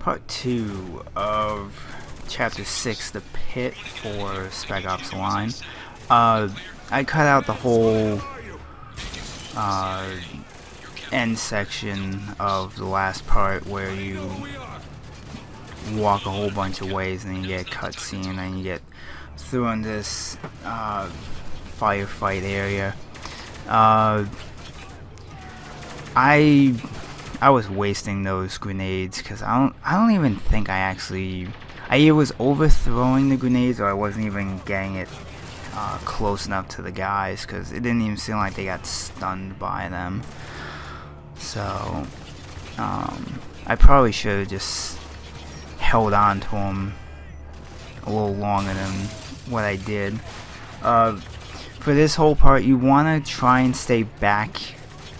Part 2 of Chapter 6, The Pit for Spec Ops Line. I cut out the whole end section of the last part where you walk a whole bunch of ways and then you get a cutscene and you get thrown in this firefight area. I was wasting those grenades because I don't even think I either was overthrowing the grenades or I wasn't even getting it close enough to the guys because it didn't even seem like they got stunned by them. So I probably should have just held on to them a little longer than what I did. For this whole part, you want to try and stay back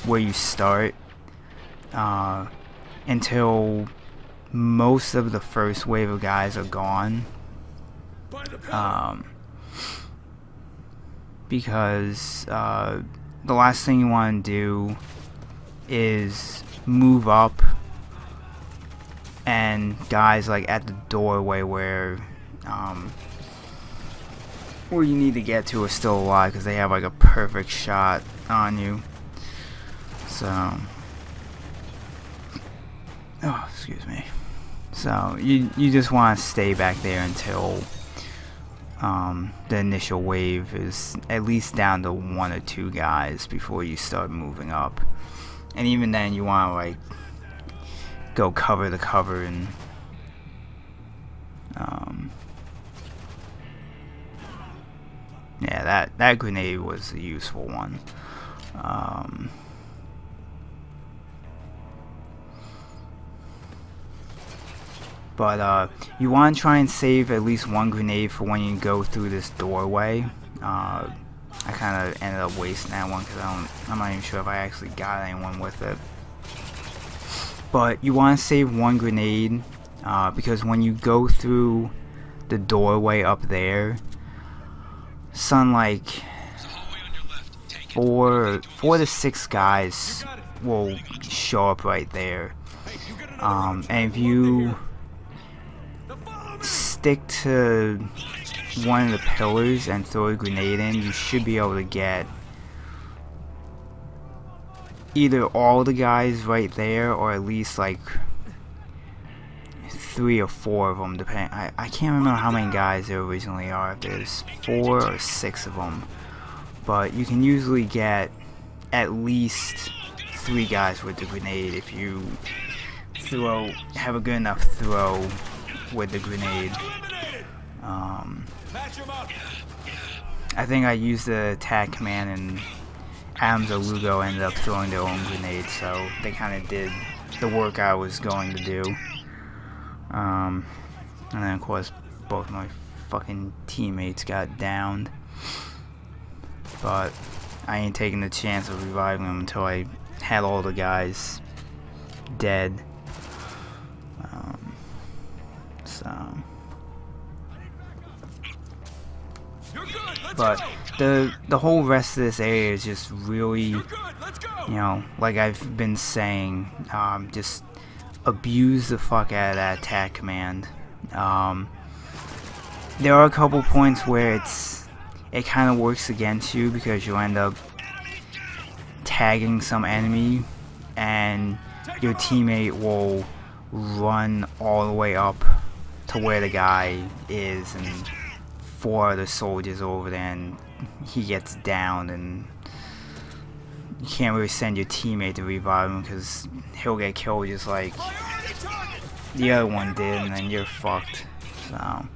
where you start until most of the first wave of guys are gone, because the last thing you want to do is move up and guys like at the doorway where you need to get to are still alive because they have like a perfect shot on you. So oh, excuse me. So you just want to stay back there until the initial wave is at least down to 1 or 2 guys before you start moving up. And even then you want to like go cover the cover and yeah, that grenade was a useful one. But you want to try and save at least 1 grenade for when you go through this doorway. I kind of ended up wasting that one because I'm not even sure if I actually got anyone with it. But you want to save 1 grenade because when you go through the doorway up there, some like 4 to 6 guys will show up right there. And if you stick to one of the pillars and throw a grenade in, you should be able to get either all the guys right there or at least like 3 or 4 of them, depending. I can't remember how many guys there originally are, if there's 4 or 6 of them, but you can usually get at least 3 guys with the grenade if you have a good enough throw with the grenade. I think I used the attack command and Adams or Lugo ended up throwing their own grenade, so they kind of did the work I was going to do. And then of course both my fucking teammates got downed, but I ain't taking the chance of reviving them until I had all the guys dead. But the whole rest of this area is just really, you know, like I've been saying, just abuse the fuck out of that attack command. There are a couple points where it kind of works against you because you end up tagging some enemy and your teammate will run all the way up to where the guy is and 4 other soldiers over there and he gets down and you can't really send your teammate to revive him because he'll get killed just like the other one did and then you're fucked. So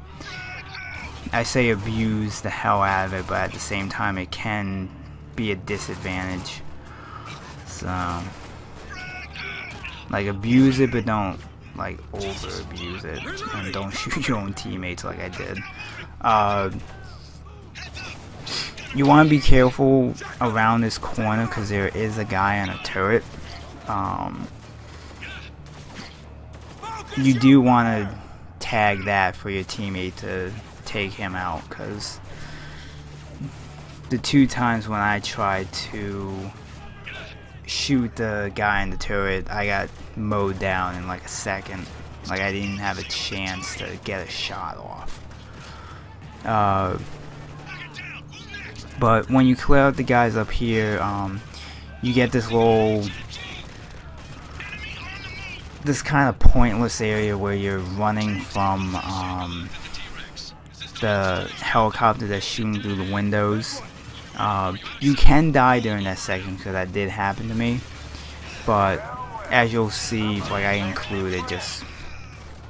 I say abuse the hell out of it, but at the same time it can be a disadvantage. So like abuse it, but don't like over abuse it, and don't shoot your own teammates like I did. You want to be careful around this corner because there is a guy on a turret. You do want to tag that for your teammate to take him out, because the 2 times when I tried to shoot the guy in the turret, I got mowed down in like a second. Like, I didn't have a chance to get a shot off. But when you clear out the guys up here, you get this kind of pointless area where you're running from the helicopter that's shooting through the windows. You can die during that section, because that did happen to me, but as you'll see, like, I include it just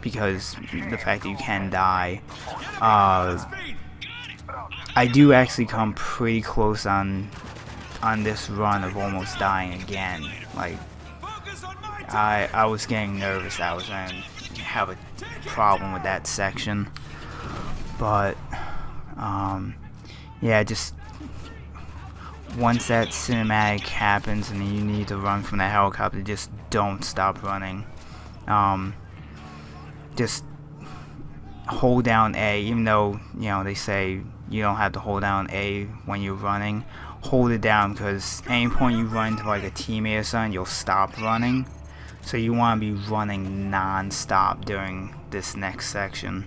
because the fact that you can die. I do actually come pretty close on this run of almost dying again. Like, I was getting nervous that I was going to have a problem with that section, but yeah, just once that cinematic happens and you need to run from the helicopter, just don't stop running. Just hold down A, even though, you know, they say you don't have to hold down A when you're running. Hold it down, because any point you run into like a teammate or something, you'll stop running. So you want to be running non-stop during this next section.